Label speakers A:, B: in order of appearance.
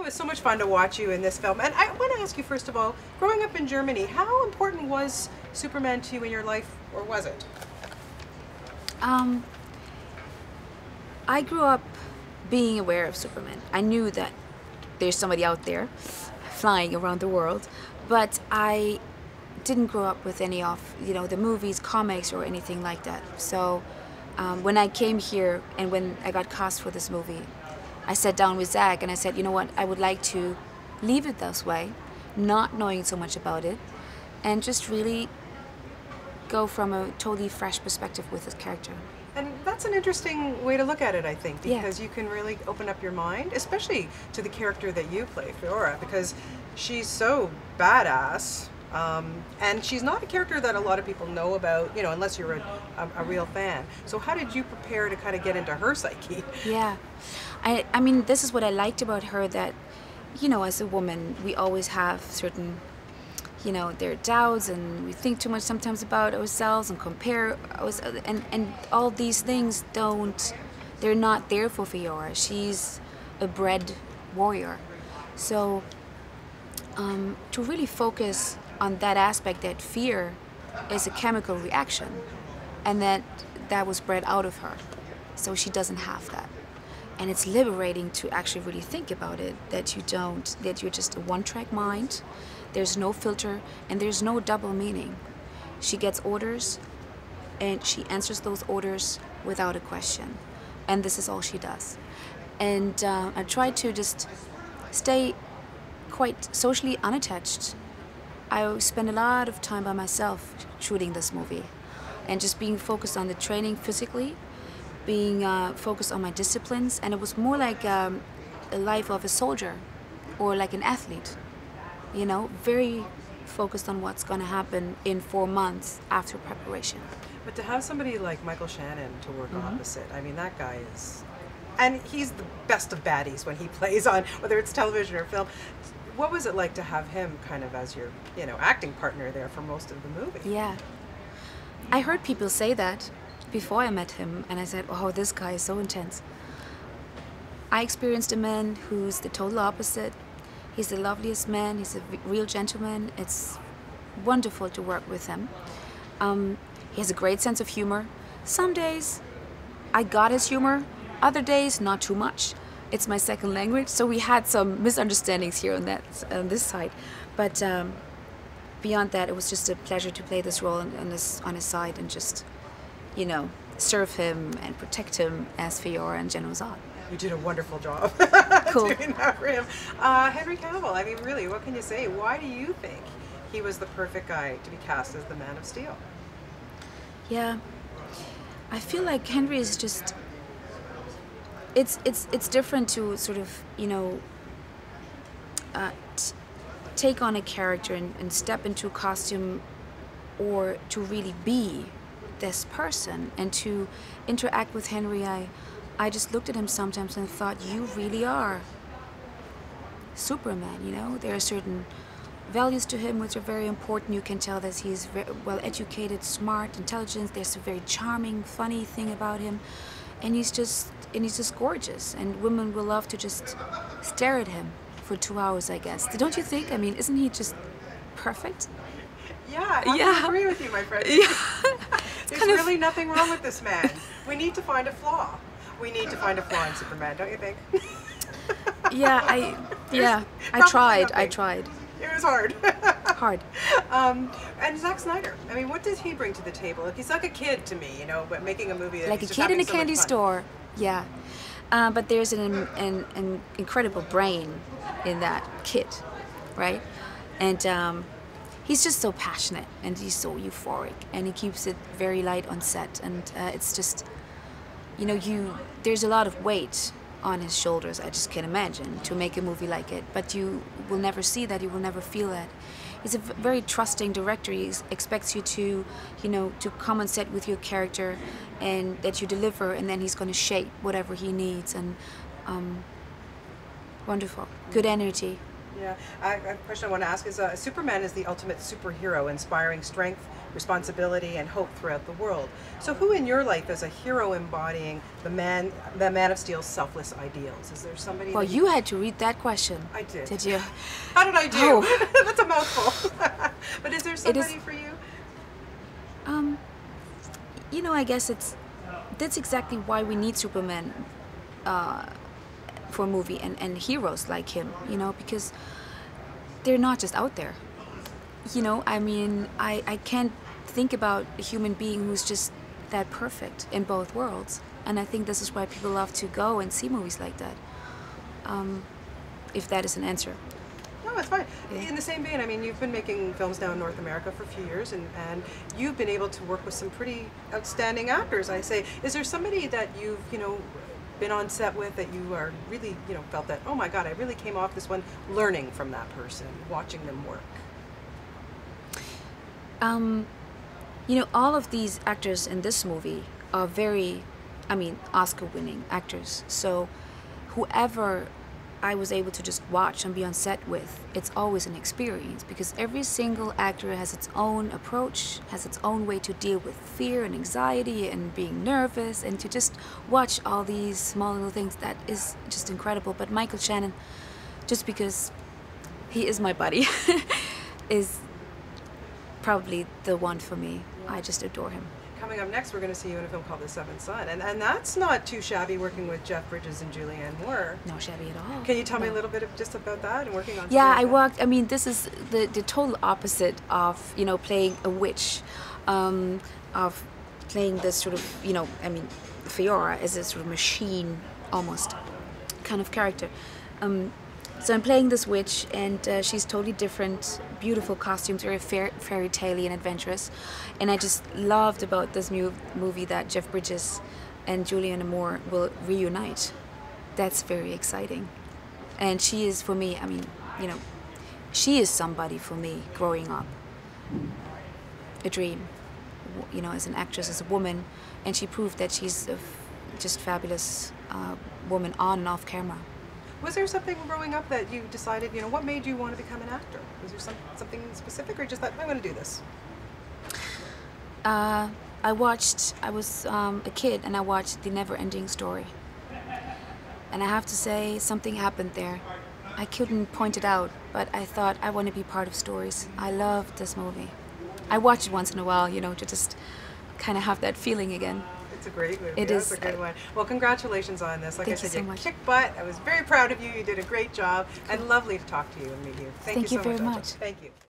A: was so much fun to watch you in this film. And I want to ask you, first of all, growing up in Germany, how important was Superman to you in your life, or was it?
B: I grew up being aware of Superman. I knew that there's somebody out there flying around the world, but I didn't grow up with any of, you know, the movies, comics, or anything like that. So when I came here and when I got cast for this movie, I sat down with Zach and I said, you know what, I would like to leave it this way, not knowing so much about it, and just really go from a totally fresh perspective with this character.
A: And that's an interesting way to look at it, I think, because you can really open up your mind, especially to the character that you play, Faora, because she's so badass, and she's not a character that a lot of people know about, you know, unless you're a real fan. So how did you prepare to kind of get into her psyche?
B: Yeah, I mean, this is what I liked about her, that, you know, as a woman, we always have certain, you know, there are doubts, and we think too much sometimes about ourselves and compare ourselves, and all these things they're not there for Faora. She's a bred warrior. So to really focus on that aspect, that fear is a chemical reaction, and that was bred out of her. So she doesn't have that. And it's liberating to actually really think about it, that you're just a one-track mind. There's no filter, and there's no double meaning. She gets orders, and she answers those orders without a question. And this is all she does. And I try to just stay quite socially unattached. I spend a lot of time by myself shooting this movie, and just being focused on the training physically, being focused on my disciplines, and it was more like a life of a soldier or like an athlete. You know, very focused on what's going to happen in 4 months after preparation.
A: But to have somebody like Michael Shannon to work opposite, I mean, that guy is, and he's the best of baddies when he plays on, whether it's television or film. What was it like to have him kind of as your, you know, acting partner there for most of the movie?
B: Yeah. I heard people say that before I met him, and I said, oh, this guy is so intense. I experienced a man who's the total opposite. He's the loveliest man. He's a real gentleman. It's wonderful to work with him. He has a great sense of humor. Some days I got his humor, other days not too much. It's my second language, so we had some misunderstandings here on this side. But beyond that, it was just a pleasure to play this role on his side and just, you know, serve him and protect him as Faora and General Zod.
A: You did a wonderful job
B: Cool.
A: doing that for him. Henry Cavill, I mean, really, what can you say? Why do you think he was the perfect guy to be cast as the Man of Steel?
B: Yeah, I feel like Henry is just, it's different to sort of, you know, take on a character and step into a costume, or to really be this person, and to interact with Henry. I just looked at him sometimes and thought, you really are Superman, you know? There are certain values to him which are very important. You can tell that he's very well educated, smart, intelligent. There's a very charming, funny thing about him. And he's just gorgeous. And women will love to just stare at him for 2 hours, I guess. Don't you think? I mean, isn't he just perfect?
A: Yeah, I agree with you, my friend.
B: Yeah.
A: There's really nothing wrong with this man. We need to find a flaw. We need to find a flaw in Superman, don't you think?
B: Yeah, I tried.
A: It was hard.
B: Hard.
A: And Zack Snyder, I mean, what does he bring to the table? Like, he's like a kid to me, you know, but making a movie that
B: like a kid in a candy store. Yeah. But there's an incredible brain in that kid, right? And he's just so passionate, and he's so euphoric, and he keeps it very light on set. And it's just, you know, there's a lot of weight on his shoulders, I just can't imagine, to make a movie like it. But you will never see that, you will never feel that. He's a very trusting director. He expects you to, you know, to come on set with your character, and that you deliver, and then he's going to shape whatever he needs. And wonderful, good energy.
A: Yeah, a question I want to ask is, Superman is the ultimate superhero, inspiring strength, responsibility and hope throughout the world. So who in your life is a hero embodying the Man of Steel's selfless ideals? Is there somebody?
B: Well, you had to read that question.
A: I did.
B: Did you?
A: How did I do?
B: Oh.
A: That's a mouthful. But is there somebody for you?
B: You know, I guess that's exactly why we need Superman for a movie and heroes like him, you know, because they're not just out there. You know, I mean, I can't think about a human being who's just that perfect in both worlds. And I think this is why people love to go and see movies like that. If that is an answer.
A: No, it's fine.
B: Yeah.
A: In the same vein, I mean, you've been making films now in North America for a few years, and you've been able to work with some pretty outstanding actors, I say. Is there somebody that you've, you know, been on set with that you are really, you know, felt that, oh my God, I really came off this one learning from that person, watching them work?
B: You know, all of these actors in this movie are very, I mean, Oscar-winning actors. So whoever I was able to just watch and be on set with, it's always an experience because every single actor has its own approach, has its own way to deal with fear and anxiety and being nervous, and to just watch all these small little things, that is just incredible. But Michael Shannon, just because he is my buddy, is probably the one for me. I just adore him.
A: Coming up next, we're going to see you in a film called The Seventh Son, and that's not too shabby, working with Jeff Bridges and Julianne Moore.
B: No shabby at all.
A: Can you tell me a little bit just about that and working on?
B: Yeah, I worked. I mean, this is the total opposite of, you know, playing a witch, of playing this sort of, you know, I mean, Faora is a sort of machine almost kind of character. So I'm playing this witch, and she's totally different, beautiful costumes, very fairy tale-y and adventurous. And I just loved about this movie that Jeff Bridges and Julianne Moore will reunite. That's very exciting. And she is, for me, I mean, you know, she is somebody for me growing up. A dream, you know, as an actress, as a woman. And she proved that she's a just fabulous woman on and off camera.
A: Was there something growing up that you decided, you know, what made you want to become an actor? Was there something specific, or just that, I want to do this?
B: I was a kid, and I watched The Never-Ending Story. And I have to say, something happened there. I couldn't point it out, but I thought I want to be part of stories. I loved this movie. I watch it once in a while, you know, to just kind of have that feeling again.
A: It's a great movie.
B: It is.
A: That's a good one. Well, congratulations on this. Like I said,
B: you
A: kicked butt. I was very proud of you. You did a great job, and lovely to talk to you and meet you. Thank you so
B: very
A: much.
B: much.
A: Thank you.